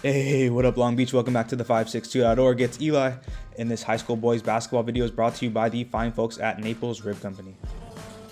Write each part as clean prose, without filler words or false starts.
Hey, what up Long Beach? Welcome back to the 562.org. It's Eli, and this high school boys basketball video is brought to you by the fine folks at Naples Rib Company.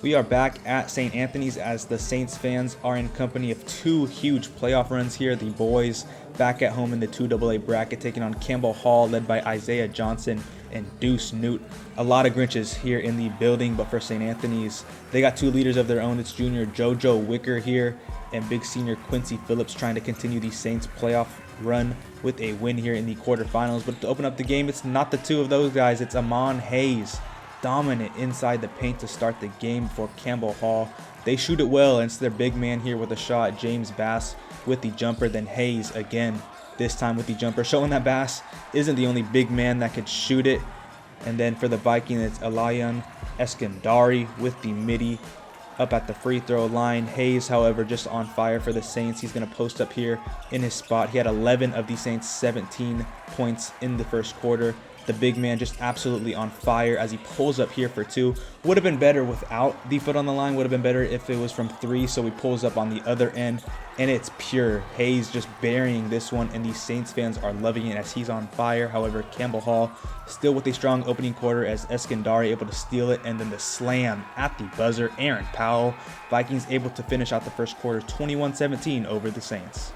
We are back at St. Anthony's as the Saints fans are in company of two huge playoff runs here. The boys back at home in the 2AA bracket taking on Campbell Hall, led by Isaiah Johnson and Deuce Newt. A lot of Grinches here in the building, but for St. Anthony's, they got two leaders of their own. It's junior JoJo Wicker here and big senior Quincy Phillips trying to continue the Saints playoff run with a win here in the quarterfinals. But to open up the game, it's not the two of those guys. It's Amon Hayes, dominant inside the paint to start the game for Campbell Hall. They shoot it well, and it's their big man here with a shot, James Bass with the jumper, then Hayes again, this time with the jumper, showing that Bass isn't the only big man that could shoot it. And then for the Vikings, it's Alayan Eskandari with the midi up at the free throw line. Hayes, however, just on fire for the Saints. He's going to post up here in his spot. He had 11 of the Saints' 17 points in the first quarter. The big man just absolutely on fire as he pulls up here for two. Would have been better without the foot on the line. Would have been better if it was from three. So he pulls up on the other end, and it's pure. Hayes just burying this one, and these Saints fans are loving it as he's on fire. However, Campbell Hall still with a strong opening quarter as Eskandari able to steal it, and then the slam at the buzzer. Aaron Powell, Vikings able to finish out the first quarter 21-17 over the Saints.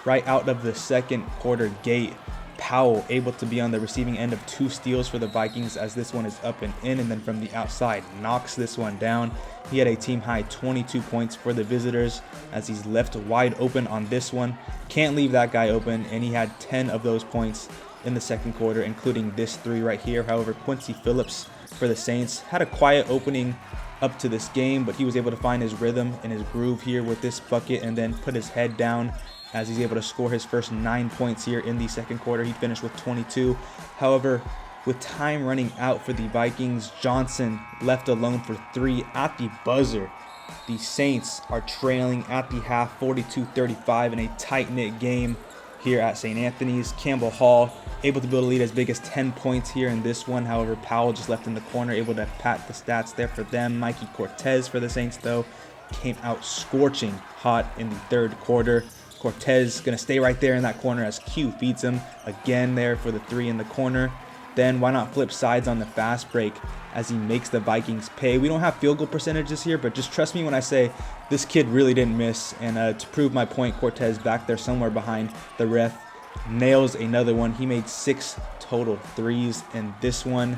Right out of the second quarter gate, Powell able to be on the receiving end of two steals for the Vikings as this one is up and in, and then from the outside knocks this one down. He had a team high 22 points for the visitors as he's left wide open on this one. Can't leave that guy open, and he had 10 of those points in the second quarter, including this three right here. However, Quincy Phillips for the Saints had a quiet opening up to this game, but he was able to find his rhythm and his groove here with this bucket and then put his head down as he's able to score his first 9 points here in the second quarter. He finished with 22. However, with time running out for the Vikings, Johnson left alone for three at the buzzer. The Saints are trailing at the half 42-35 in a tight-knit game here at St. Anthony's. Campbell Hall able to build a lead as big as 10 points here in this one. However, Powell just left in the corner, able to pat the stats there for them. Mikey Cortez for the Saints, though, came out scorching hot in the third quarter. Cortez going to stay right there in that corner as Q feeds him again there for the three in the corner. Then why not flip sides on the fast break as he makes the Vikings pay. We don't have field goal percentages here, but just trust me when I say this kid really didn't miss. And to prove my point, Cortez back there somewhere behind the ref nails another one. He made 6 total threes in this one.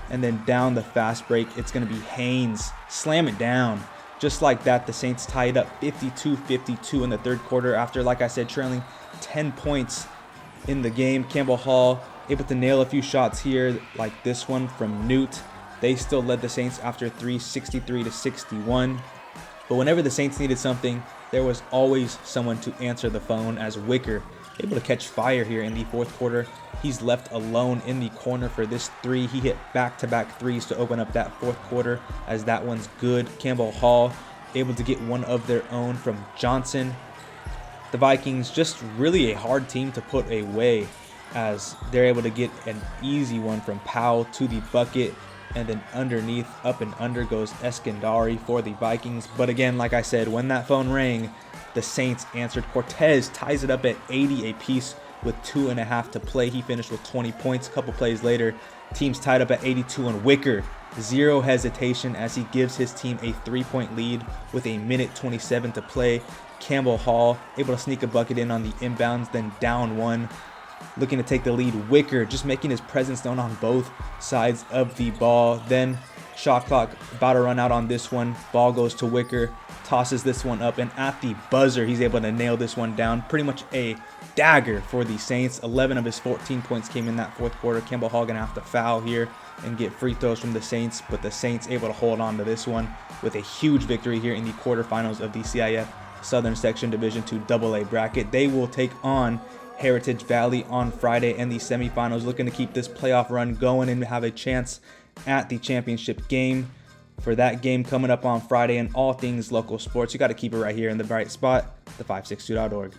And then down the fast break, it's going to be Haynes. Slam it down. Just like that, the Saints tied up 52-52 in the third quarter after, like I said, trailing 10 points in the game. Campbell Hall able to nail a few shots here, like this one from Newt. They still led the Saints after 63-61. But whenever the Saints needed something, there was always someone to answer the phone as Wicker able to catch fire here in the fourth quarter. He's left alone in the corner for this three. He hit back-to-back threes to open up that fourth quarter as that one's good. Campbell Hall able to get one of their own from Johnson. The Vikings just really a hard team to put away as they're able to get an easy one from Powell to the bucket. And then underneath, up and under goes Eskandari for the Vikings. But again, like I said, when that phone rang, the Saints answered. Cortez ties it up at 80 apiece with 2.5 to play. He finished with 20 points. A couple plays later, teams tied up at 82, and Wicker, zero hesitation as he gives his team a 3-point lead with a minute 27 to play. Campbell Hall able to sneak a bucket in on the inbounds, then down one, looking to take the lead. Wicker just making his presence known on both sides of the ball. Then shot clock about to run out on this one. Ball goes to Wicker, tosses this one up, and at the buzzer, he's able to nail this one down. Pretty much a dagger for the Saints. 11 of his 14 points came in that fourth quarter. Campbell Hall gonna have to foul here and get free throws from the Saints, but the Saints able to hold on to this one with a huge victory here in the quarterfinals of the CIF Southern Section Division II AA bracket. They will take on Heritage Valley on Friday in the semifinals, looking to keep this playoff run going and have a chance at the championship game. For that game coming up on Friday and all things local sports, you got to keep it right here in the bright spot, the562.org.